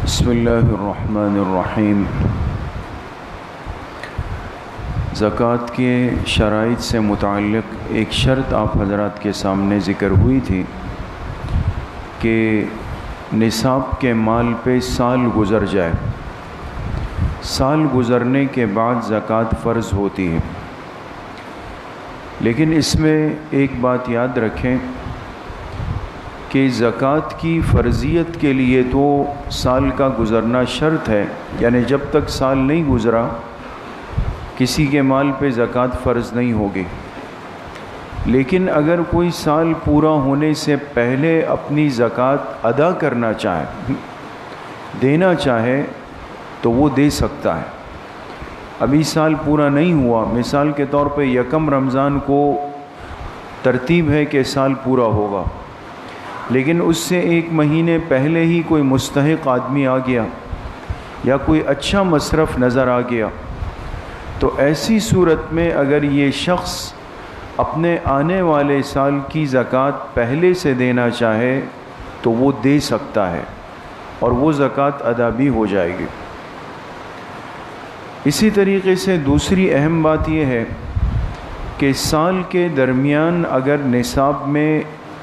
بسم اللہ الرحمن الرحیم۔ زکوٰۃ کے شرائط سے متعلق ایک شرط آپ حضرات کے سامنے ذکر ہوئی تھی کہ نصاب کے مال پہ سال گزر جائے، سال گزرنے کے بعد زکوٰۃ فرض ہوتی ہے۔ لیکن اس میں ایک بات یاد رکھیں کہ زکوٰۃ کی فرضیت کے لیے تو سال کا گزرنا شرط ہے، یعنی جب تک سال نہیں گزرا کسی کے مال پہ زکوٰۃ فرض نہیں ہوگی۔ لیکن اگر کوئی سال پورا ہونے سے پہلے اپنی زکوٰۃ ادا کرنا چاہے، دینا چاہے، تو وہ دے سکتا ہے۔ ابھی سال پورا نہیں ہوا، مثال کے طور پہ یکم رمضان کو ترتیب ہے کہ سال پورا ہوگا، لیکن اس سے ایک مہینے پہلے ہی کوئی مستحق آدمی آ گیا یا کوئی اچھا مصرف نظر آ گیا، تو ایسی صورت میں اگر یہ شخص اپنے آنے والے سال کی زکوٰۃ پہلے سے دینا چاہے تو وہ دے سکتا ہے اور وہ زکوٰۃ ادا بھی ہو جائے گی۔ اسی طریقے سے دوسری اہم بات یہ ہے کہ سال کے درمیان اگر نصاب میں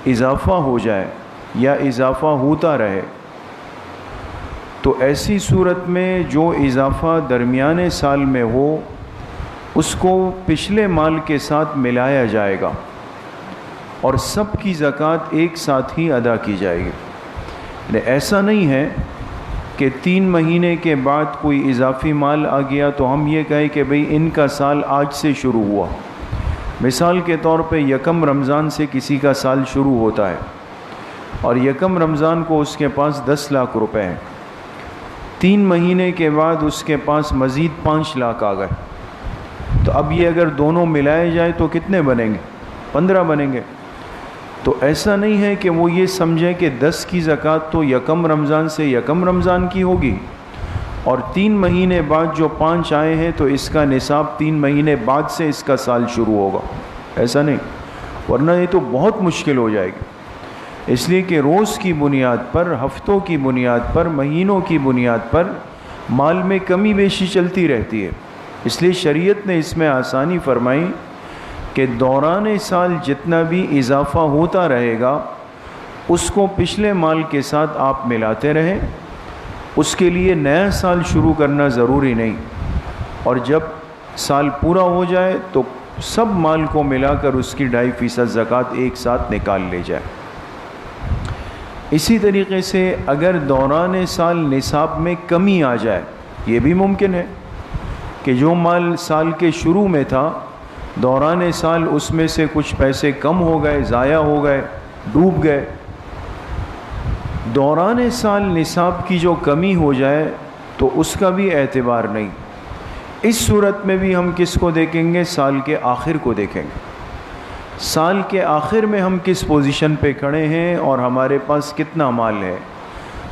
اضافہ ہو جائے یا اضافہ ہوتا رہے تو ایسی صورت میں جو اضافہ درمیانے سال میں ہو اس کو پچھلے مال کے ساتھ ملایا جائے گا اور سب کی زکوٰۃ ایک ساتھ ہی ادا کی جائے گی۔ ایسا نہیں ہے کہ 3 مہینے کے بعد کوئی اضافی مال آ گیا تو ہم یہ کہیں کہ بھئی ان کا سال آج سے شروع ہوا۔ مثال کے طور پہ یکم رمضان سے کسی کا سال شروع ہوتا ہے اور یکم رمضان کو اس کے پاس 10 لاکھ روپے ہیں، 3 مہینے کے بعد اس کے پاس مزید 5 لاکھ آ گئے، تو اب یہ اگر دونوں ملائے جائے تو کتنے بنیں گے؟ 15 بنیں گے۔ تو ایسا نہیں ہے کہ وہ یہ سمجھے کہ 10 کی زکوٰۃ تو یکم رمضان سے یکم رمضان کی ہوگی اور 3 مہینے بعد جو 5 آئے ہیں تو اس کا نصاب 3 مہینے بعد سے اس کا سال شروع ہوگا، ایسا نہیں، ورنہ یہ تو بہت مشکل ہو جائے گی۔ اس لیے کہ روز کی بنیاد پر، ہفتوں کی بنیاد پر، مہینوں کی بنیاد پر مال میں کمی بیشی چلتی رہتی ہے۔ اس لیے شریعت نے اس میں آسانی فرمائی کہ دوران سال جتنا بھی اضافہ ہوتا رہے گا اس کو پچھلے مال کے ساتھ آپ ملاتے رہیں، اس کے لیے نیا سال شروع کرنا ضروری نہیں، اور جب سال پورا ہو جائے تو سب مال کو ملا کر اس کی 2.5% زکوٰۃ ایک ساتھ نکال لے جائے۔ اسی طریقے سے اگر دوران سال نصاب میں کمی آ جائے، یہ بھی ممکن ہے کہ جو مال سال کے شروع میں تھا دوران سال اس میں سے کچھ پیسے کم ہو گئے، ضائع ہو گئے، ڈوب گئے۔ دوران سال نصاب کی جو کمی ہو جائے تو اس کا بھی اعتبار نہیں۔ اس صورت میں بھی ہم کس کو دیکھیں گے؟ سال کے آخر کو دیکھیں گے۔ سال کے آخر میں ہم کس پوزیشن پہ کھڑے ہیں اور ہمارے پاس کتنا مال ہے،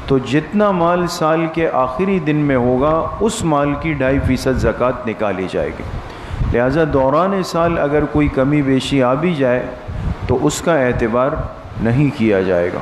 تو جتنا مال سال کے آخری دن میں ہوگا اس مال کی 2.5% زکوٰۃ نکالی جائے گی۔ لہذا دوران سال اگر کوئی کمی بیشی آ بھی جائے تو اس کا اعتبار نہیں کیا جائے گا۔